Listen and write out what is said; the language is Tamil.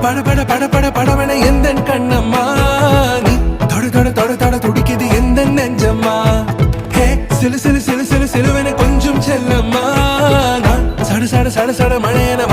பட பட பட பட படவன எந்த கண்ணம்மா நீ தொட தொட தொட தொட துடிக்குது எந்த நெஞ்சம்மா ஹே சிலு சிலு சிலு சிலு சிலுவன கொஞ்சம் செல்லம்மா நான் சட சட சட சட மழையன